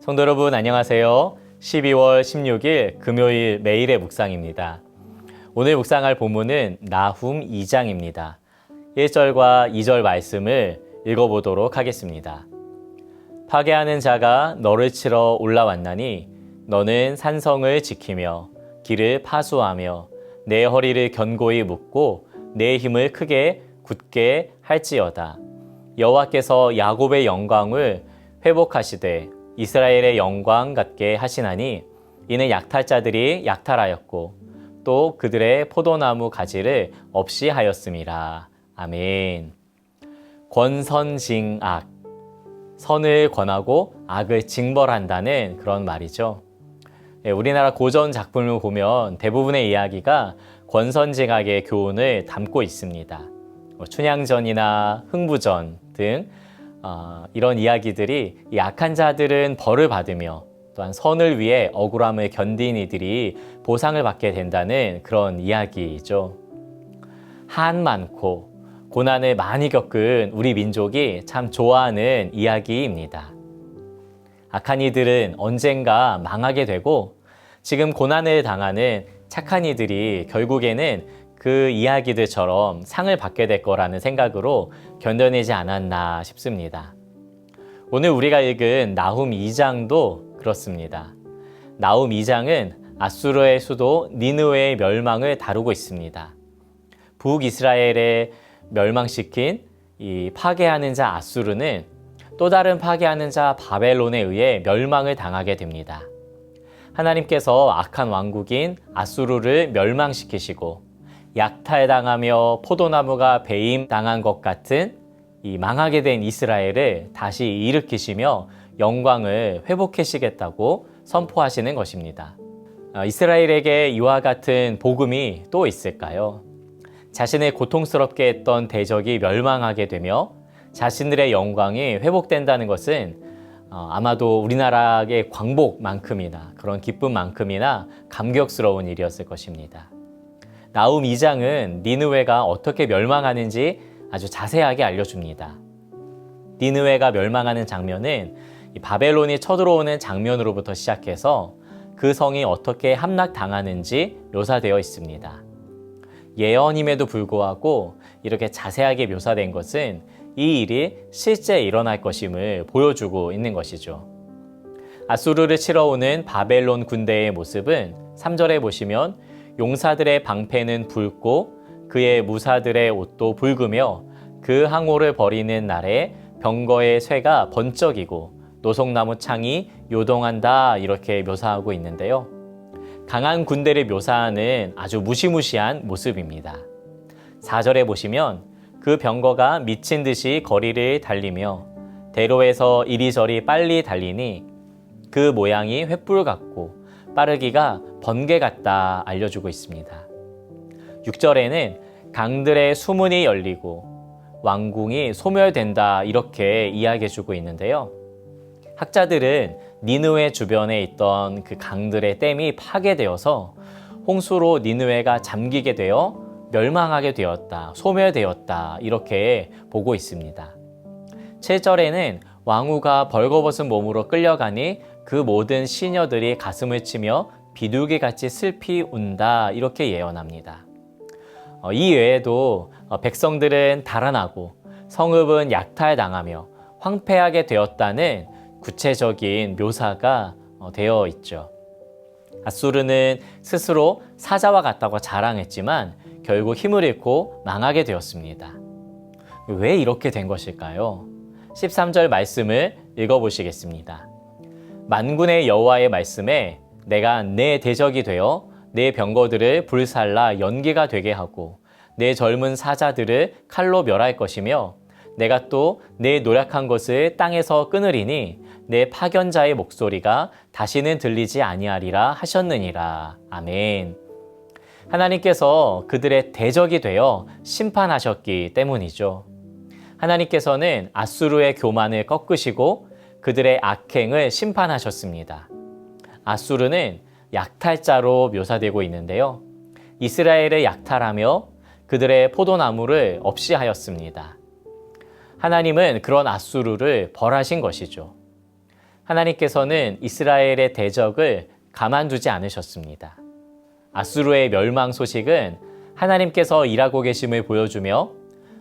성도 여러분 안녕하세요. 12월 16일 금요일 매일의 묵상입니다. 오늘 묵상할 본문은 나훔 2장입니다. 1절과 2절 말씀을 읽어보도록 하겠습니다. 파괴하는 자가 너를 치러 올라왔나니 너는 산성을 지키며 길을 파수하며 내 허리를 견고히 묶고 내 힘을 크게 굳게 할지어다. 여호와께서 야곱의 영광을 회복하시되 이스라엘의 영광 같게 하시나니 이는 약탈자들이 약탈하였고 또 그들의 포도나무 가지를 없이 하였음이라. 아멘. 권선징악, 선을 권하고 악을 징벌한다는 그런 말이죠. 우리나라 고전 작품을 보면 대부분의 이야기가 권선징악의 교훈을 담고 있습니다. 춘향전이나 흥부전 등 이런 이야기들이 약한 자들은 벌을 받으며 또한 선을 위해 억울함을 견딘 이들이 보상을 받게 된다는 그런 이야기이죠. 한 많고 고난을 많이 겪은 우리 민족이 참 좋아하는 이야기입니다. 악한 이들은 언젠가 망하게 되고 지금 고난을 당하는 착한 이들이 결국에는 그 이야기들처럼 상을 받게 될 거라는 생각으로 견뎌내지 않았나 싶습니다. 오늘 우리가 읽은 나훔 2장도 그렇습니다. 나훔 2장은 아수르의 수도 니느웨의 멸망을 다루고 있습니다. 북이스라엘에 멸망시킨 이 파괴하는 자 아수르는 또 다른 파괴하는 자 바벨론에 의해 멸망을 당하게 됩니다. 하나님께서 악한 왕국인 아수르를 멸망시키시고 약탈당하며 포도나무가 배임당한 것 같은 이 망하게 된 이스라엘을 다시 일으키시며 영광을 회복하시겠다고 선포하시는 것입니다. 이스라엘에게 이와 같은 복음이 또 있을까요? 자신을 고통스럽게 했던 대적이 멸망하게 되며 자신들의 영광이 회복된다는 것은 아마도 우리나라의 광복만큼이나 그런 기쁨만큼이나 감격스러운 일이었을 것입니다. 나훔 2장은 니느웨가 어떻게 멸망하는지 아주 자세하게 알려줍니다. 니느웨가 멸망하는 장면은 바벨론이 쳐들어오는 장면으로부터 시작해서 그 성이 어떻게 함락당하는지 묘사되어 있습니다. 예언임에도 불구하고 이렇게 자세하게 묘사된 것은 이 일이 실제 일어날 것임을 보여주고 있는 것이죠. 아수르를 치러 오는 바벨론 군대의 모습은 3절에 보시면 용사들의 방패는 붉고 그의 무사들의 옷도 붉으며 그 항오를 벌이는 날에 병거의 쇠가 번쩍이고 노송나무 창이 요동한다 이렇게 묘사하고 있는데요. 강한 군대를 묘사하는 아주 무시무시한 모습입니다. 4절에 보시면 그 병거가 미친 듯이 거리를 달리며 대로에서 이리저리 빨리 달리니 그 모양이 횃불 같고 빠르기가 번개 같다 알려주고 있습니다. 6절에는 강들의 수문이 열리고 왕궁이 소멸된다 이렇게 이야기해주고 있는데요. 학자들은 니느웨 주변에 있던 그 강들의 댐이 파괴되어서 홍수로 니느웨가 잠기게 되어 멸망하게 되었다, 소멸되었다 이렇게 보고 있습니다. 7절에는 왕후가 벌거벗은 몸으로 끌려가니 그 모든 시녀들이 가슴을 치며 비둘기같이 슬피 운다 이렇게 예언합니다. 이 외에도 백성들은 달아나고 성읍은 약탈당하며 황폐하게 되었다는 구체적인 묘사가 되어 있죠. 아수르는 스스로 사자와 같다고 자랑했지만 결국 힘을 잃고 망하게 되었습니다. 왜 이렇게 된 것일까요? 13절 말씀을 읽어보시겠습니다. 만군의 여호와의 말씀에 내가 내 대적이 되어 내 병거들을 불살라 연기가 되게 하고 내 젊은 사자들을 칼로 멸할 것이며 내가 또 내 노력한 것을 땅에서 끊으리니 내 파견자의 목소리가 다시는 들리지 아니하리라 하셨느니라. 아멘. 하나님께서 그들의 대적이 되어 심판하셨기 때문이죠. 하나님께서는 아수르의 교만을 꺾으시고 그들의 악행을 심판하셨습니다. 아수르는 약탈자로 묘사되고 있는데요. 이스라엘을 약탈하며 그들의 포도나무를 없이 하였습니다. 하나님은 그런 아수르를 벌하신 것이죠. 하나님께서는 이스라엘의 대적을 가만두지 않으셨습니다. 아수르의 멸망 소식은 하나님께서 일하고 계심을 보여주며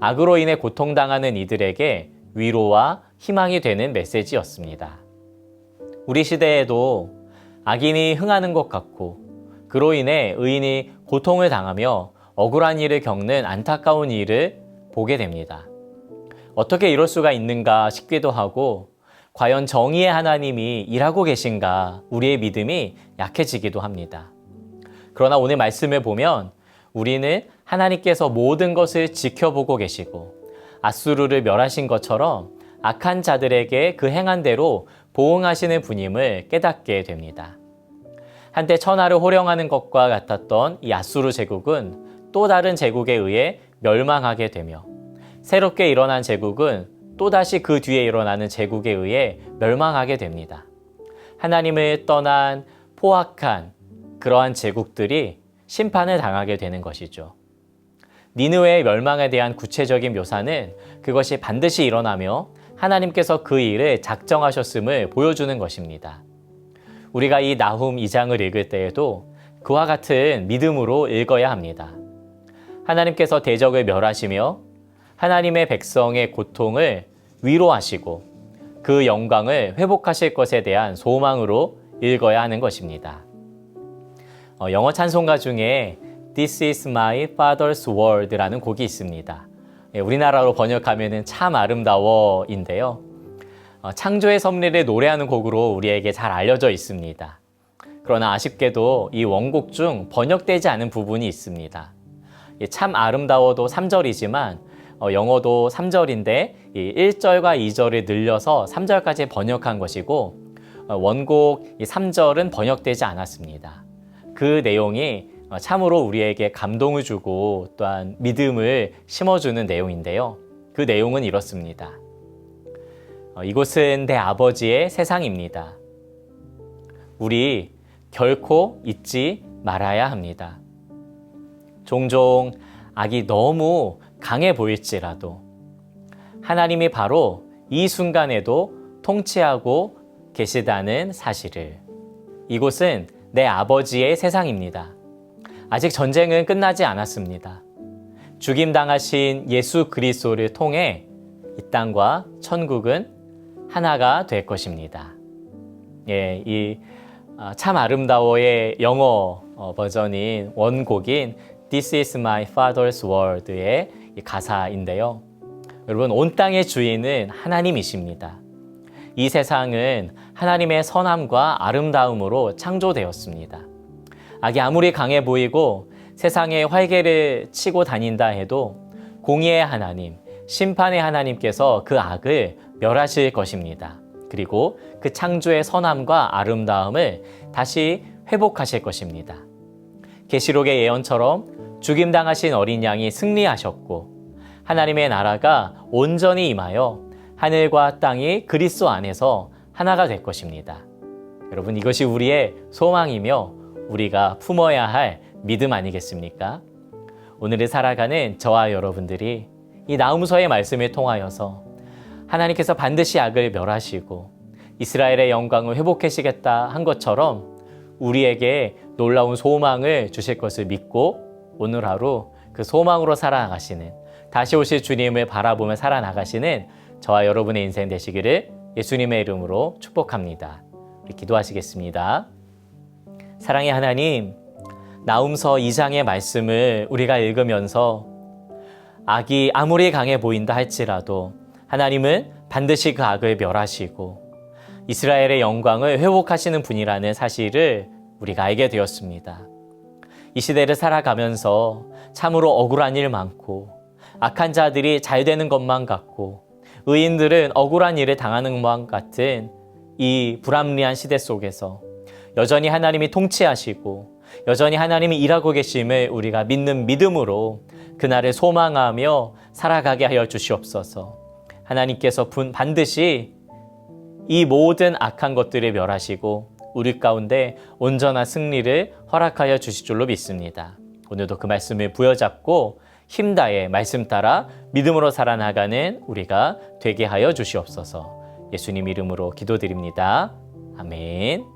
악으로 인해 고통당하는 이들에게 위로와 희망이 되는 메시지였습니다. 우리 시대에도 악인이 흥하는 것 같고 그로 인해 의인이 고통을 당하며 억울한 일을 겪는 안타까운 일을 보게 됩니다. 어떻게 이럴 수가 있는가 싶기도 하고 과연 정의의 하나님이 일하고 계신가 우리의 믿음이 약해지기도 합니다. 그러나 오늘 말씀을 보면 우리는 하나님께서 모든 것을 지켜보고 계시고 아수르를 멸하신 것처럼 악한 자들에게 그 행한 대로 보응하시는 분임을 깨닫게 됩니다. 한때 천하를 호령하는 것과 같았던 이 아수르 제국은 또 다른 제국에 의해 멸망하게 되며 새롭게 일어난 제국은 또다시 그 뒤에 일어나는 제국에 의해 멸망하게 됩니다. 하나님을 떠난 포악한 그러한 제국들이 심판을 당하게 되는 것이죠. 니느웨의 멸망에 대한 구체적인 묘사는 그것이 반드시 일어나며 하나님께서 그 일을 작정하셨음을 보여주는 것입니다. 우리가 이 나훔 2장을 읽을 때에도 그와 같은 믿음으로 읽어야 합니다. 하나님께서 대적을 멸하시며 하나님의 백성의 고통을 위로하시고 그 영광을 회복하실 것에 대한 소망으로 읽어야 하는 것입니다. 영어 찬송가 중에 This is my father's world라는 곡이 있습니다. 우리나라로 번역하면 참 아름다워인데요. 창조의 섭리를 노래하는 곡으로 우리에게 잘 알려져 있습니다. 그러나 아쉽게도 이 원곡 중 번역되지 않은 부분이 있습니다. 참 아름다워도 3절이지만 영어도 3절인데 1절과 2절을 늘려서 3절까지 번역한 것이고 원곡 3절은 번역되지 않았습니다. 그 내용이 참으로 우리에게 감동을 주고 또한 믿음을 심어주는 내용인데요. 그 내용은 이렇습니다. 이곳은 내 아버지의 세상입니다. 우리 결코 잊지 말아야 합니다. 종종 악이 너무 강해 보일지라도 하나님이 바로 이 순간에도 통치하고 계시다는 사실을. 이곳은 내 아버지의 세상입니다. 아직 전쟁은 끝나지 않았습니다. 죽임당하신 예수 그리스도를 통해 이 땅과 천국은 하나가 될 것입니다. 이 참 아름다워의 영어 버전인 원곡인 This is my father's world의 가사인데요. 여러분, 온 땅의 주인은 하나님이십니다. 이 세상은 하나님의 선함과 아름다움으로 창조되었습니다. 악이 아무리 강해 보이고 세상에 활개를 치고 다닌다 해도 공의의 하나님, 심판의 하나님께서 그 악을 멸하실 것입니다. 그리고 그 창조의 선함과 아름다움을 다시 회복하실 것입니다. 계시록의 예언처럼 죽임당하신 어린 양이 승리하셨고 하나님의 나라가 온전히 임하여 하늘과 땅이 그리스도 안에서 하나가 될 것입니다. 여러분, 이것이 우리의 소망이며 우리가 품어야 할 믿음 아니겠습니까? 오늘을 살아가는 저와 여러분들이 이 나훔서의 말씀을 통하여서 하나님께서 반드시 악을 멸하시고 이스라엘의 영광을 회복하시겠다 한 것처럼 우리에게 놀라운 소망을 주실 것을 믿고 오늘 하루 그 소망으로 살아나가시는, 다시 오실 주님을 바라보며 살아나가시는 저와 여러분의 인생 되시기를 예수님의 이름으로 축복합니다. 우리 기도하시겠습니다. 사랑의 하나님, 나훔서 2장의 말씀을 우리가 읽으면서 악이 아무리 강해 보인다 할지라도 하나님은 반드시 그 악을 멸하시고 이스라엘의 영광을 회복하시는 분이라는 사실을 우리가 알게 되었습니다. 이 시대를 살아가면서 참으로 억울한 일 많고 악한 자들이 잘 되는 것만 같고 의인들은 억울한 일을 당하는 것만 같은 이 불합리한 시대 속에서 여전히 하나님이 통치하시고 여전히 하나님이 일하고 계심을 우리가 믿는 믿음으로 그날을 소망하며 살아가게 하여 주시옵소서. 하나님께서 반드시 이 모든 악한 것들을 멸하시고 우리 가운데 온전한 승리를 허락하여 주실 줄로 믿습니다. 오늘도 그 말씀을 부여잡고 힘다해 말씀 따라 믿음으로 살아나가는 우리가 되게 하여 주시옵소서. 예수님 이름으로 기도드립니다. 아멘.